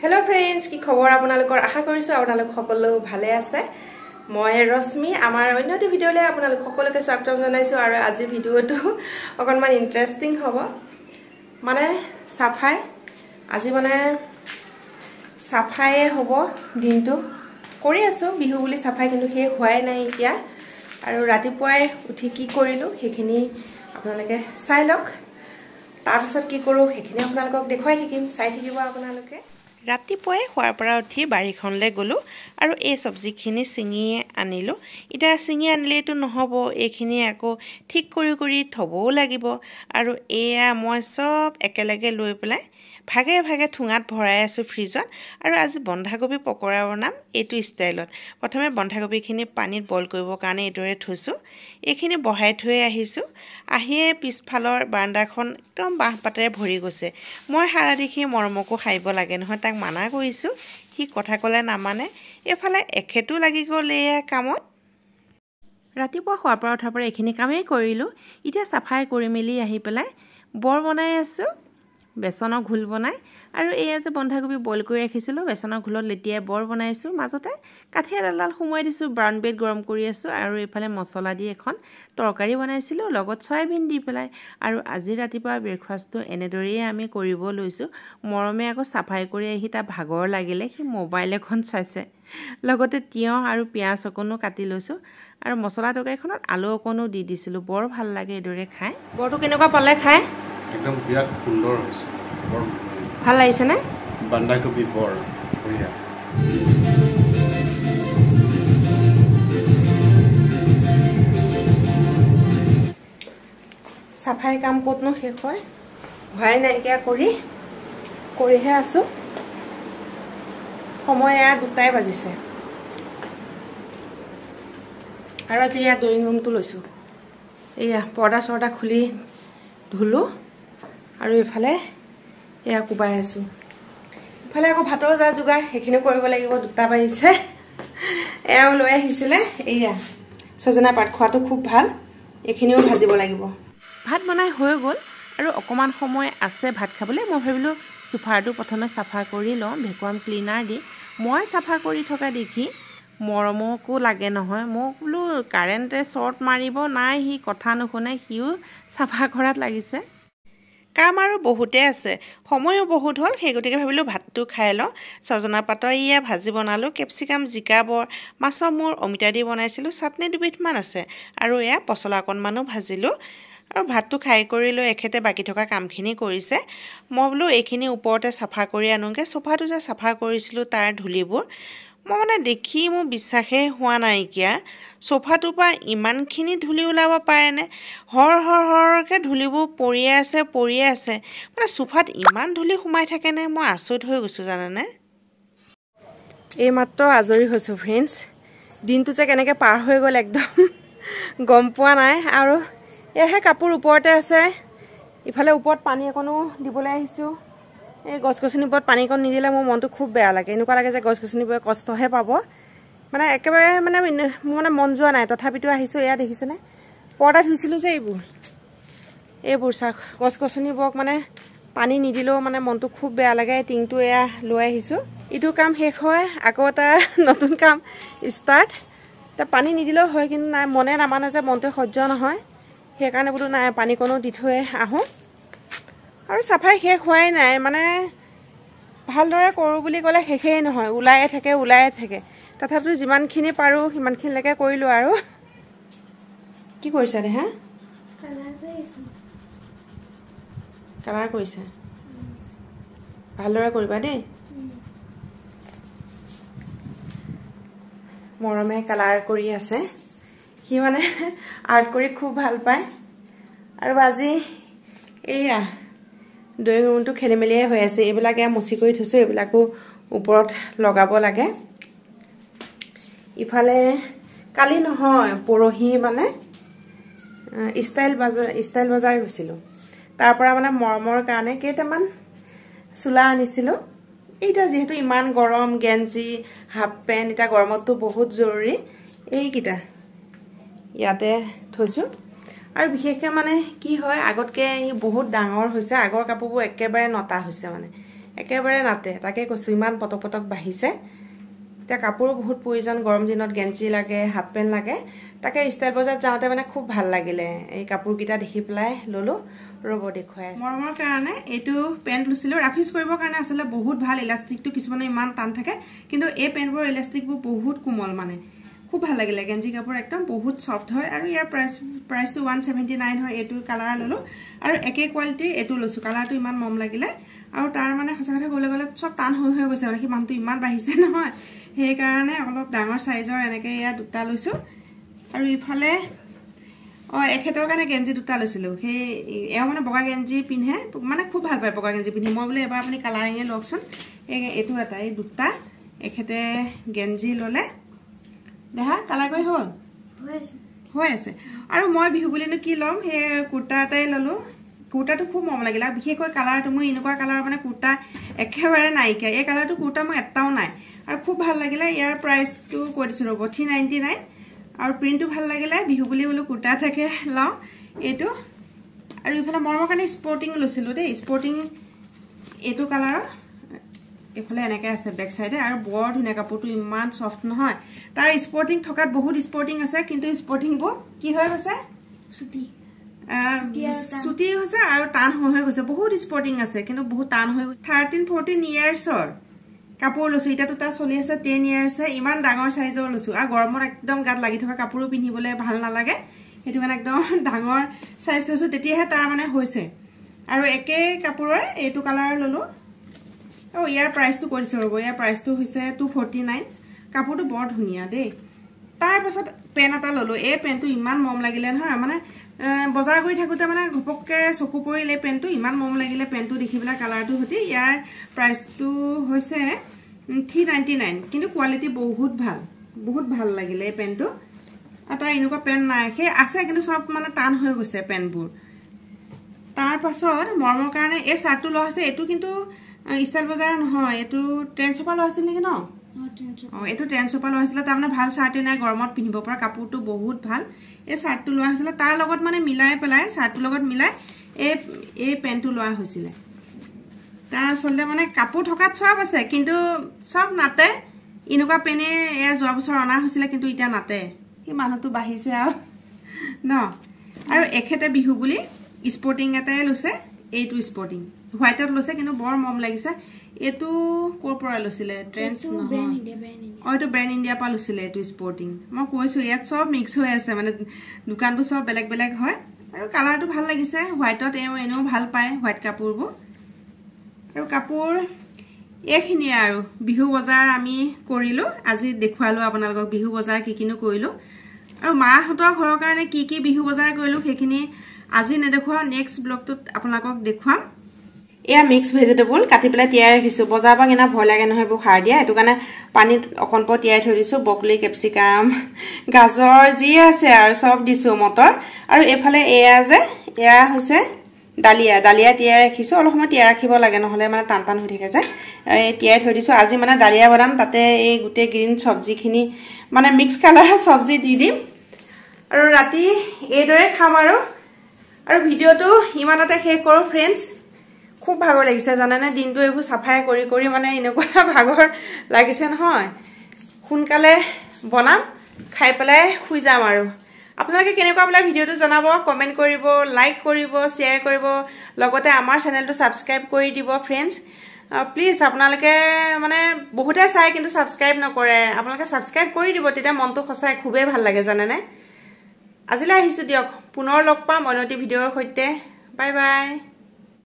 Hello friends, কি খবৰ আপোনালোকৰ আশা কৰিছো আপোনালোক সকলো ভালে আছে মই ৰশ্মি আমাৰ অন্যটো ভিডিঅ'লে আপোনালোক সকলোকে স্বাগতম জনাইছো আৰু আজি ভিডিঅ'টো অকনমান ইন্টাৰেষ্টিং হ'ব মানে সাফাই আজি মানে সাফাই হ'ব দিনটো কৰি আছো বিহু বুলি সাফাই কিন্তু হে হোৱাই নাই এতিয়া আৰু ৰাতিপুৱাই উঠি কি কৰিলো হেখিনি আপোনালোকে চাই লওক তাৰপিছত কি কৰো হেখিনি আপোনালোকক দেখুৱাই থাকিম চাই থাকিব আপোনালোকে ৰাতিপুৱাই হোৱাৰ পৰা উঠি বাৰীখনলৈ গলো আৰু এই সবজিখিনি চিঙি আনিলো ইটা চিঙি আনিলেটো নহব এইখিনি আকৌ ঠিক কৰি থবও লাগিব আৰু এয়া মই সব একেলগে লৈ পেলাই ভাগে ভাগে ঠুঙাত ভৰাই আছো ফ্ৰিজত আৰু আজি বন্ধাকবি পকৰা বনাম এইটো ষ্টাইলত প্ৰথমে বন্ধাকবিখিনি পানীত বইল কৰিবৰ কাৰণে এদৰে থৈছো এইখিনি বহাই থৈ আহিছো আহিয়ে পিছফালৰ বাৰান্দাখন একদম বাহপাতেৰে ভৰি গৈছে মই হাৰা দেখি মৰমকো খাইব লাগে নহয় তাক মানা কৰিছো হি কথা কলে নামানে এফালে এখেতু লাগি গ'ল এয়া কামত ৰাতিপুৱা খোৱাৰ পৰা উঠাৰ পৰা এইখিনি কামেই কৰিলো এতিয়া সাফাই কৰি মেলি আহি পেলাই বৰ বনাই আছো বেচনৰ ঘোল বনাই আৰু এয়া যে বন্ধাকবি বইল কৰি ৰাখিছিলো বেচনৰ ঘোলত লেটিয়াই বৰ বনাইছো মাজতে কাঠিয়া ডাল সুমাই দিছো ব্ৰাউন ব্ৰেড গৰম কৰি আছো আৰু এফালে মছলা দি এখন তৰকাৰী বনাইছিলো লগত সয়াবিন দি পেলাই আৰু আজি ৰাতিপুৱা ব্ৰেকফাষ্টটো এনেদৰেই আমি কৰিব লৈছো মৰমে আকৌ সাফাই কৰি আহি তা ভাগৰ লাগিলে সি মোবাইল এখন চাইছে লগতে তিয়হ আৰু পিয়াজ অকনো কাটি লৈছো আৰু মছলা তৰকাৰীখনত আলু অকনো দি দিছিলো বৰ ভাল লাগে এদৰে খাই বৰটো কেনেকুৱা পালে খাই একদম বিৰাট সুন্দৰ হৈছে বৰ ভাল লাগিছে নে বন্ধাকবি বৰ বঢ়িয়া সাফাই কাম কতনো শেষ হয় হোৱাই নাইকিয়া কৰিহে আছো সময় এয়া 2টাই বাজিছে আৰু আজি এয়া ড্ৰয়িং ৰুমটো লৈছো এয়া পৰ্দা চৰ্দা খুলি ধুলো আৰু এফালে এয়া কুবাই আছো এফালে আকৌ ভাতৰ যা যোগাৰ হেখিনি কৰিব লাগিব 2টা বাজিছে এয়াও লৈ আহিছিলে এয়া সজনা পাত খোৱাটো খুব ভাল এখিনিও ভাজিব লাগিব ভাত বনাই হৈ গ'ল আৰু অকমান সময় আছে ভাত খাবলৈ মই ভাবিলো সোফাৰটো প্ৰথমে সাফা কৰি লওঁ ভেকুৱাম ক্লিনাৰ দি মই সাফা কৰি থকা দেখি মৰমকো লাগে নহয় মোক বোলো কাৰেণ্টে শৰ্ট মাৰিব নাই হি কথা নুশুনে হিও সাফা কৰাত লাগিছে কাম আৰু বহুতে আছে সময়ও বহুত হল সেই গতিকে ভাবিলো ভাতটো খাই লওঁ সজনা পাতৰ ইয়া ভাজি বনালো কেপচিকাম জিকা বৰ মাছৰ মূৰ অমিতা দি বনাইছিলো চাটনি দুবিধমান আছে আৰু এয়া পছলা অকনমানো ভাজিলো আৰু ভাতটো খাই কৰি লৈ এখেতে বাকি থকা কামখিনি কৰিছে মই বোলো এইখিনি ওপৰতে সাফা কৰি আনোগে সোফাটো যে সাফা কৰিছিলো তাৰ ধুলিবোৰ মই মানে দেখি মোৰ বিশ্বাসে হোৱা নাইকিয়া সোফাটোৰ পৰা ইমানখিনি ধুলি ওলাব পাৰেনে হৰকে ধুলিবোৰ পৰিয়ে আছে মানে সোফাত ইমান ধুলি সোমাই থাকেনে মই আচৰিত হৈ গৈছো জানানে এই মাত্ৰ আজৰি হৈছো ফ্ৰেণ্ডছ দিনটো যে কেনেকৈ পাৰ হৈ গ'ল একদম গম পোৱা নাই আৰু এহে কাপোৰ ওপৰতে আছে ইফালে ওপৰত পানী অকনো দিবলৈ আহিছো এই গছগছনিৰ ওপৰত পানী অকন নিদিলে মোৰ মনটো খুব বেয়া লাগে এনেকুৱা লাগে যে গছগছনিবোৰে কষ্টহে পাব মানে একেবাৰে মানে মন যোৱা নাই তথাপিতো আহিছো এয়া দেখিছেনে পৰ্দা ধুইছিলো যে এইবোৰ চাক গছগছনিবোৰক মানে পানী নিদিলেও মানে মনটো খুব বেয়া লাগে টিংটো এয়া লৈ আহিছো ইটো কাম শেষ হয় আকৌ এটা নতুন কাম ষ্টাৰ্ট তা পানী নিদিলেও হয় কিন্তু নাই মনে নামানে যে মনটো সহ্য নহয় সেইকাৰণে বোলো নাই পানী কোনো দি থৈ আহো আৰু সাফাই শেষ হোৱাই নাই মানে ভালদৰে কৰো বুলি ক'লে শেষেই নহয় ওলায়ে থাকে তথাপিও যিমানখিনি পাৰো সিমানখিনিলৈকে কৰিলো আৰু কি কৰিছা দে হা কালাৰ কৰিছা ভালদৰে কৰিবা দেই মৰমে কালাৰ কৰি আছে সি মানে আৰ্ট কৰি খুব ভাল পায় আৰু আজি এয়া ড্ৰয়িং ৰুমটো খেলিমেলিয়ে হৈ আছে এইবিলাক এয়া মুচি কৰি থৈছো এইবিলাকো ওপৰত লগাব লাগে ইফালে কালি নহয় পৰহি মানে ষ্টাইল বজাৰ গৈছিলো তাৰ পৰা মানে মৰমৰ কাৰণে কেইটামান চুলা আনিছিলো এইটা যেহেতু ইমান গৰম গেঞ্জি হাফ পেন্ট এটা গৰমতটো বহুত জৰুৰী এইকিটা ইয়াতে থৈছো আৰু বিশেষকৈ মানে কি হয় আগতকে বহুত ডাঙৰ হৈছে আগৰ কাপোৰবোৰ একেবাৰে নটা হৈছে মানে একেবাৰে নাতে তাকে কৈছো ইমান পটক পটক বাঢ়িছে তে কাপোৰ বহুত প্ৰয়োজন গৰম দিনত গেঞ্জি লাগে হাফ পেন্ট লাগে তাকে ষ্টাইল বজাৰত যাওঁতে মানে খুব ভাল লাগিলে এই কাপোৰ কিটা দেখি পেলাই ললো ৰব দেখুৱাই মৰমৰ কাৰণে এইটো পেন্ট লুছিলো ৰাফিজ কৰিবৰ কাৰণে আসলে বহুত ভাল ইলাষ্টিকটো কিছুমানে ইমান টান থাকে কিন্তু এই পেন্টবোৰ ইলাষ্টিকবোৰ বহুত কোমল মানে খুব ভাল লাগিলে গেঞ্জি কাপোৰ একদম বহুত সফট হয় আৰু ইয়াৰ প্ৰাইসটো 179 হয় এটো কালাৰ ললো আৰু একে কোৱালিটি এটো লছো কালাৰটো ইমান মম লাগিলে আৰু তাৰ মানে সঁচা কথা গলে গলে সব টান হৈ গৈছে মানে কি মানটো ইমান বাঢ়িছে নহয় সেই কাৰণে অলপ ডাঙৰ সাইজৰ এনেকে ইয়া দুটা লৈছো আৰু ইফালে এখেতৰ কাৰণে গেঞ্জি দুটা লৈছিলো সেই এও মানে বগা গেঞ্জি পিন্ধে মানে খুব ভাল পায় বগা গেঞ্জি পিন্ধি মই বলে এবাৰ আপুনি কালাৰিঙে লওকচোন এটো এটা এই দুটা এখেতে গেঞ্জি ললে দেখা কালাৰ গৈ হল হৈ আছে আৰু মই বিহু বুলিনো কি লম হে কুৰ্তা এটাই ললো কুৰ্তাটো খুব মম লাগিলা বিশেষকৈ কালাৰটো মই ইনকুৱা কালাৰ মানে কুৰ্তা একেবাৰে নাইকিয়া এই কালাৰটো কুৰ্তা মই এটাও নাই আৰু খুব ভাল লাগিলে ইয়াৰ প্ৰাইসটো কৈ দিছো ৰব 399 আৰু প্ৰিন্টটো ভাল লাগিলে বিহু বুলি বলো কুৰ্তা থাকে লও এটো আৰু ইফালে মৰমৰ কাৰণে স্পৰ্টিং লৈছিলো দে স্পৰ্টিং এটো কালাৰ এফালে এনেকে আছে বেক সাইডে আৰু বৰ ধুনীয়া কাপোৰটো ইমান সফট নহয় তাৰ স্পৰ্টিং থকাত বহুত স্পৰ্টিং আছে কিন্তু স্পৰ্টিং বোৰ কি হৈ গৈছে সুতি হৈছে আৰু টান হৈ গৈছে বহুত স্পৰ্টিং আছে কিন্তু বহুত টান হৈ 13-14 ইয়াৰ্ছৰ কাপোৰ লৈছো ইটাটো তা চলি আছে 10 ইয়াৰ্ছ ইমান ডাঙৰ সাইজৰ লৈছো আৰু গৰমত একদম গাত লাগি থকা কাপোৰো পিন্ধিবলে ভাল নালাগে হেতু কাৰণে একদম ডাঙৰ সাইজ লৈছো তেতিয়াহে তাৰ মানে হৈছে আৰু একে কাপোৰৰ এটো কালাৰ ললো ইয়াৰ প্ৰাইসটো কৰিছো ৰব ইয়াৰ প্ৰাইসটো হৈছে 249 কাপোৰটো বৰ ধুনিয়া দেই তাৰ পাছত পেন এটা ললো এই পেনটো ইমান মম লাগিলে নহয় মানে বজাৰ কৰি থাকুতে মানে ঘপককে চকু পৰিলে পেনটো ইমান মম লাগিলে পেনটো দেখিবলা কালাৰটো হতি ইয়াৰ প্ৰাইসটো হৈছে 399 কিন্তু কোৱালিটি বহুত ভাল লাগিলে এই পেনটো আটা ইনকুৱা পেন নাই হে আছে কিন্তু সব মানে টান হৈ গৈছে পেনবোৰ তাৰ পাছত মৰমৰ কাৰণে এই শাৰ্টটো লোৱা আছে এটো কিন্তু ষ্টাইল বজাৰ নহয় এটো ট্ৰেন্ড চপা লোৱা আছিল নেকি ন এটো ট্ৰেন্ড চপা লোৱা আছিল তাৰ মানে ভাল শাৰ্ট নাই গৰমত পিন্ধিব পৰা কাপোৰটো বহুত ভাল এই শাৰ্টটো লোৱা হৈছিল তাৰ লগত মানে মিলাই পেলাই শাৰ্টটোৰ লগত মিলাই এই পেন্টটো লোৱা হৈছিল তাৰ আসলে মানে কাপোৰ থকাত সব আছে কিন্তু সব নাতে ইনকুৱা পেনে এ যোৱা বছৰ অনা হৈছিল কিন্তু ইটা নাতে কি মানুহটো বাঢ়িছে আৰু ন আৰু এখেতে বিহু বুলি স্পৰ্টিং এটাই লৈছে এইটো স্পৰ্টিং হোৱাইটত লৈছে কিন্তু বৰ মম লাগিছে এটো কোৰ পৰা লৈছিলে ট্ৰেন্ডছ নহয় এটো ব্ৰেণ্ড ইণ্ডিয়া পা লৈছিলে এটো স্পৰ্টিং মই কৈছো ইয়াত সব মিক্স হৈ আছে মানে দোকানটো সব বেলেগ বেলেগ হয় আৰু কালাৰটো ভাল লাগিছে হোৱাইটত এনেও ভাল পায় হোৱাইট কাপোৰবোৰ আৰু কাপোৰ এখিনি আৰু বিহু বজাৰ আমি কৰিলো আজি দেখুৱালো আপোনালোকক বিহু বজাৰ কি কিনো কৰিলো আৰু মাহঁতৰ ঘৰৰ কাৰণে কি কি বিহু বজাৰ কৰিলো সেইখিনি আজি নেদেখুৱা নেক্সট ব্লগটোত আপোনালোকক দেখুৱাম এয়া মিক্স ভেজিটেবল কাটি পেলাই তিয়াই ৰাখিছো বজাৰ পৰা কিনা ভয় লাগে নহয় বু খাৰ দিয়া এটো কাৰণে পানীত অকন প তিয়াই থৈ দিছো বকলি কেপচিকাম গাজৰ যি আছে আৰু সব দিছো মটৰ আৰু এফালে এয়া হৈছে ডালিয়া তিয়াই ৰাখিছো অলপ সময় তিয়াই ৰাখিব লাগে নহলে মানে টান হৈ থাকে যায় তিয়াই থৈ দিছো আজি মানে ডালিয়া বনাম তাতে এই গুটে গ্ৰীন সবজিখিনি মানে মিক্স কালাৰৰ সবজি দি দিম আৰু ৰাতি এইদৰে খাম আৰু ভিডিওটো ইমানতে শেষ কৰো ফ্ৰেন্ডছ খুব ভাগৰ লাগিছে জানানে দিনটো এইবোৰ সাফাই কৰি মানে এনেকুৱা ভাগৰ লাগিছে নহয় খুনকালে বনাম খাই পেলাই শুই যাম আৰু আপোনালোকে কেনেকুৱা বলা ভিডিওটো জনাব কমেন্ট কৰিব লাইক কৰিব শেয়াৰ কৰিব লগতে আমাৰ চেনেলটো সাবস্ক্ৰাইব কৰি দিব ফ্ৰেন্ডছ প্লিজ আপোনালোকে মানে বহুতে চাই কিন্তু সাবস্ক্ৰাইব নকৰে আপোনালোকে সাবস্ক্ৰাইব কৰি দিব তেতিয়া মনটো খসাই খুবেই ভাল লাগে জানেনে আজিলৈ আহিছো দিয়ক পুনৰ লগ পাম অনতি ভিডিওৰ সৈতে বাই বাই